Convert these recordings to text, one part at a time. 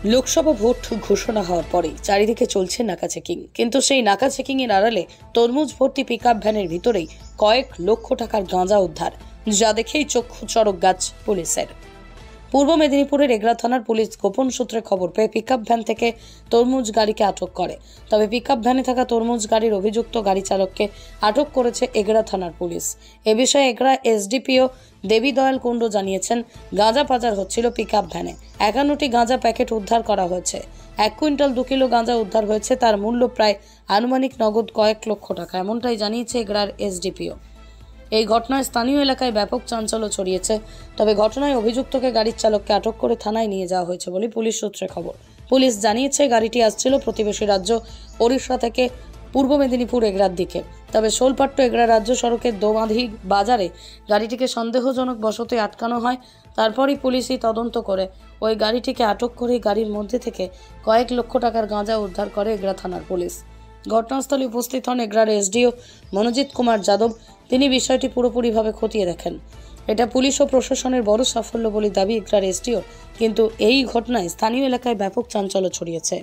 Lok Sabha vote ঘোষণা হওয়ার পরে চারিদিকে চলছে নাকা চেকিং, কিন্তু সেই নাকা চেকিং এর আড়ালে তরমুজ ভর্তি পিকআপ ভ্যানের ভিতরেই কয়েক লক্ষ টাকার গাঁজা উদ্ধার, যা দেখেই চক্ষু চড়ক গাছ পুলিশের। পূর্ব মেদিনীপুরের এগরা থানার পুলিশ গোপন সূত্রে খবর পেয়ে পিকআপ ভ্যান থেকে তরমুজ গাড়িকে আটক করে। তবে পিকআপ ভ্যানে থাকা তরমুজ গাড়ির অভিযুক্ত গাড়ি চালককে আটক করেছে এগরা থানার পুলিশ। এ বিষয়ে এগরা এসডিপিও দেবী দয়াল কুণ্ডু জানিয়েছেন, গাঁজা পাচার হচ্ছিল পিকআপ ভ্যানে। 51টি গাঁজা প্যাকেট উদ্ধার করা হয়েছে। 1 কুইন্টাল 2 কিলো গাঁজা উদ্ধার হয়েছে, তার মূল্য প্রায় আনুমানিক নগদ কয়েক লক্ষ টাকা, এমনটাই জানিয়েছে এগরার এসডিপিও। এই ঘটনায় স্থানীয় এলাকায় ব্যাপক চাঞ্চল্য ছড়িয়েছে। তবে ঘটনায় অভিযুক্তকে গাড়ির চালককে আটক করে থানায় নিয়ে যাওয়া হয়েছে বলে পুলিশ সূত্রে খবর। পুলিশ জানিয়েছে, গাড়িটি আসছিল প্রতিবেশী রাজ্য ওড়িশা থেকে পূর্ব মেদিনীপুর এগরার দিকে। তবে শোলপাট্ট এগরা রাজ্য সড়কের দোমাধি বাজারে গাড়িটিকে সন্দেহজনক বশতে আটকানো হয়। তারপরই পুলিশই তদন্ত করে ওই গাড়িটিকে আটক করে গাড়ির মধ্যে থেকে কয়েক লক্ষ টাকার গাঁজা উদ্ধার করে এগরা থানার পুলিশ। ঘটনাস্থলে উপস্থিত হন এগরার এসডিও মনোজিৎ কুমার যাদব। তিনি বিষয়টি পুরোপুরিভাবে খতিয়ে দেখেন। এটা পুলিশ ও প্রশাসনের বড় সাফল্য বলে দাবি এগরার এসডিও, কিন্তু এই ঘটনায় স্থানীয় এলাকায় ব্যাপক চাঞ্চল্য ছড়িয়েছে।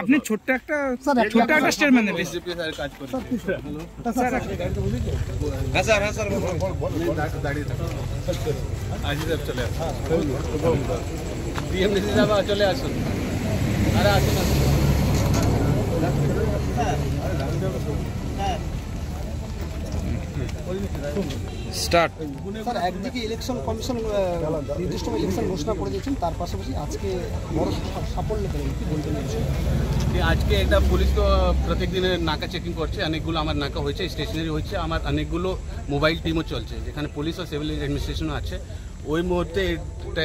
আপনি ছোট্ট একটা স্টেটমেন্ট দেবেন। চলে আসুন, আরে আসুন স্টার্ট। স্যার, একদিকে ইলেকশন কমিশন নির্দিষ্ট ইলেকশন ঘোষণা করে দিয়েছেন, তার পাশাপাশি আজকে বড় সাফল্য পেলেন, কি বলবেন? আজকে একটা পুলিশ তো প্রত্যেক দিনে নাকা চেকিং করছে, অনেকগুলো আমার নাকা হয়েছে, স্টেশনারি হচ্ছে, আমার অনেকগুলো মোবাইল টিমও চলছে, যেখানে পুলিশ ও সিভিল অ্যাডমিনিস্ট্রেশনও আছে। ওই মুহূর্তে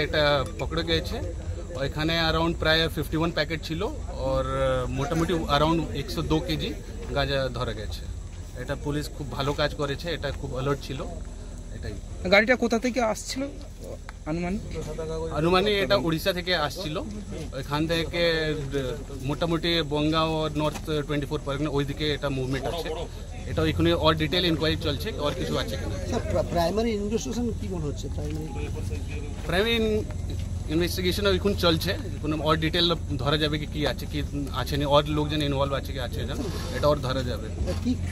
এটা পকড়ে গেছে। ওইখানে অ্যারাউন্ড প্রায় 51 প্যাকেট ছিল, আর মোটামুটি অ্যারাউন্ড 102 কেজি গাঁজা ধরা গেছে। এটা পুলিশ খুব ভালো কাজ করেছে, এটা খুব অ্যালার্ট ছিল। এটাই। গাড়িটা কোথা থেকে আসছিল অনুমানে? এটা উড়িষ্যা থেকে আসছিল। ওইখান থেকে মোটামুটি বঙ্গাও নর্থ 24 পরগনা ওইদিকে এটা মুভমেন্ট আছে। এটা ওইখানে আর ডিটেল ইনকোয়ারি চলছে, আর কিছু আছে কিনা। প্রাইমারি ইনভেস্টিগেশন কি মনে হচ্ছে? প্রাইমারি ইনভেস্টিগেশন এখন চলছে, কোনো আর ডিটেল ধরা যাবে কি আছে কি আছে না, আর লোকজন ইনভলভ আছে কি আছে না, এটা আর ধরা যাবে।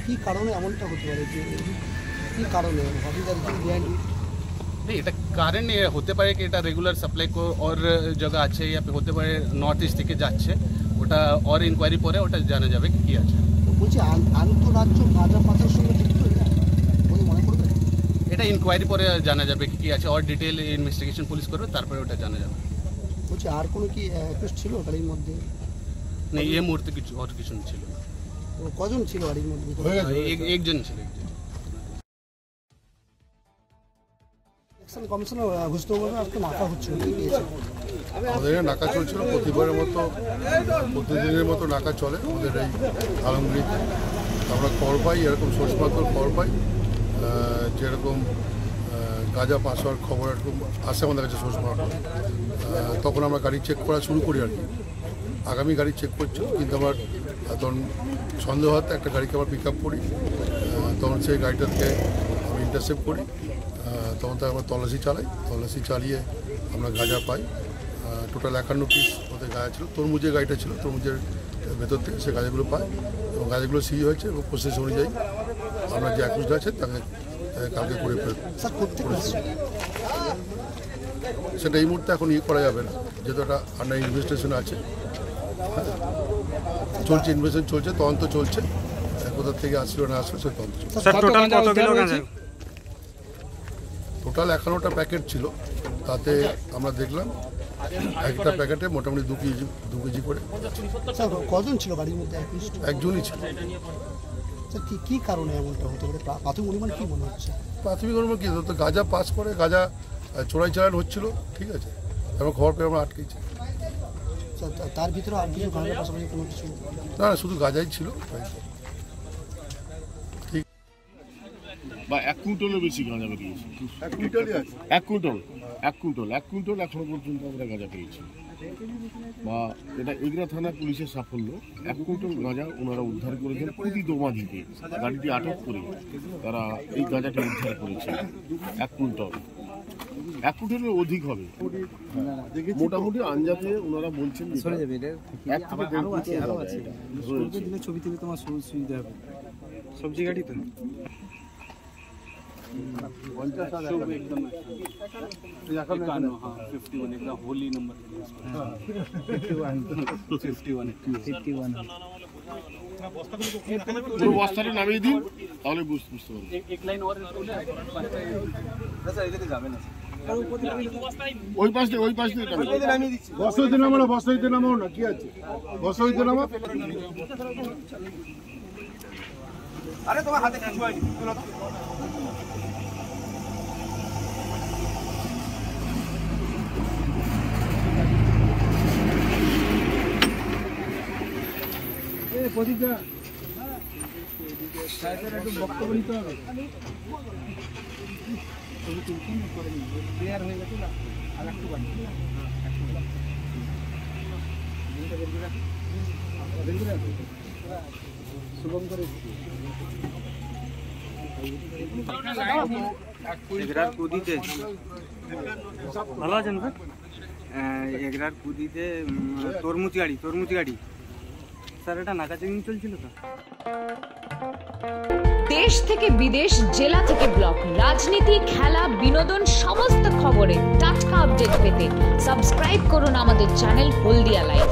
কি কারণে এমনটা হতে পারে? কি কারণে এটা কারণ হতে পারে কি এটা রেগুলার সাপ্লাই और जगह আছে, या হতে পারে নর্থ ইস্ট থেকে যাচ্ছে, ওটা আর ইনকোয়ারি পরে ওটা জানা যাবে কি আছে। বলছি আন্তঃরাজ্য গাঁজা পাচার সঙ্গে যুক্ত বলে মনে করবে? এটা ইনকোয়ারি পরে জানা যাবে কি আছে, আর ডিটেল ইনভেস্টিগেশন পুলিশ করবে, তারপরে ওটা জানা যাবে। বলছি আর কোনো কি অ্যারেস্ট ছিল গাড়ির মধ্যে? না, এই মুহূর্তে কিছু আর কিছু ছিল না। কজন ছিল গাড়ির মধ্যে? একজন ছিল। কমিশনার ঘোষণা করবেন, আজকে নাকা হচ্ছে, আমাদের নাকা চলছিল প্রতিবারের মতো, প্রতিদিনের মতো নাকা চলে আমাদের এই আলমগীরিতে। আমরা খবর পাই, এরকম সোর্স মাত্র খবর পাই, যেরকম গাঁজা পাস হওয়ার খবর এরকম আসে আমাদের কাছে সোর্স মাত্র, তখন আমরা গাড়ি চেক করা শুরু করি আর কি। আগামী গাড়ি চেক করছিল, কিন্তু আমার তখন সন্দেহ হতে একটা গাড়িকে আবার পিক আপ করি, তখন সেই গাড়িটাকে আমি ইন্টারসেপ্ট করি। তখন তো আমরা তল্লাশি চালাই, তল্লাশি চালিয়ে আমরা গাঁজা পাই। টোটাল 51 পিস ওদের গাঁজা ছিল, তরমুজের গাড়িটা ছিল, তরমুজের ভেতর থেকে সে গাঁজাগুলো পাই এবং গাঁজাগুলো সিজ হয়েছে এবং প্রসেস অনুযায়ী আমরা যে অ্যাকুজড আছে তাকে কালকে করে সেটা এই মুহূর্তে এখন করা যাবে না, যেহেতু একটা আন্ডার ইনভেস্টিগেশন আছে, চলছে, ইনভেস্টিগেশন চলছে, তদন্ত চলছে, কোথা থেকে আসলো না আসলো সে তদন্ত চলছে। টোটাল 51টা প্যাকেট ছিল, তাতে আমরা দেখলাম একটা প্যাকেটে মোটামুটি 2 কেজি করে। কজন ছিল গাড়ির মধ্যে? একজনই ছিল। কি কারণে এমনটা হতে পারে? প্রাথমিক অনুমান কি মনে হচ্ছে? প্রাথমিক অনুমান কি হতো, গাঁজা পাস করে গাঁজা চোরাই চালান হচ্ছিল, ঠিক আছে, এবং খবর পেয়ে আমরা আটকেছি। তার ভিতরে আর কিছু গাঁজার পাশাপাশি কোনো কিছু? না, শুধু গাঁজাই ছিল। ঠিক। বা 1 কুইন্টালের বেশি গাঁজা বেরিয়েছে। 1 কুইন্টালই আছে। 1 কুইন্টাল এখনো পর্যন্ত আমরা গাঁজা পেয়েছি। বা এটা এগরা থানা পুলিশের সাফল্য। 1 কুইন্টাল গাঁজা ওনারা উদ্ধার করেছেন প্রতি দোমাধিতে। গাড়িটি আটক করে তারা এই গাঁজাটি উদ্ধার করেছে। 1 কুইন্টালের অধিক হবে মোটামুটি আঞ্জাতে ওনারা বলছেন। ছবি থেকে তোমার সুবিধা হবে। সবজি গাড়ি তো होली नंबर 51 বস্তাটা নামিয়ে দিন তাহলে বুঝতে পারবেন। एक लाइन और যাবে না ওই পাশ দিয়ে বসাইতে নামাও না কি আছে বসাইতে নামা। আরে তোমার হাতে কিছু হয়নি। প্রদীপদা সাহেবের একটু বক্তব্য নিতে হবে। ছবি তুলছেন করে নিন ক্লিয়ার হয়ে গেছে না আর একটু বাকি শুভম করে এগরার কুদিতে ভালো আছেন স্যার? এগরার কুদিতে তরমুজ গাড়ি স্যার এটা নাকা চেকিং চলছিল তো। দেশ থেকে বিদেশ, জেলা থেকে ব্লক, রাজনীতি, খেলা, বিনোদন সমস্ত খবরে টাটকা আপডেট পেতে সাবস্ক্রাইব করুন আমাদের চ্যানেল হলদিয়া লাইভ।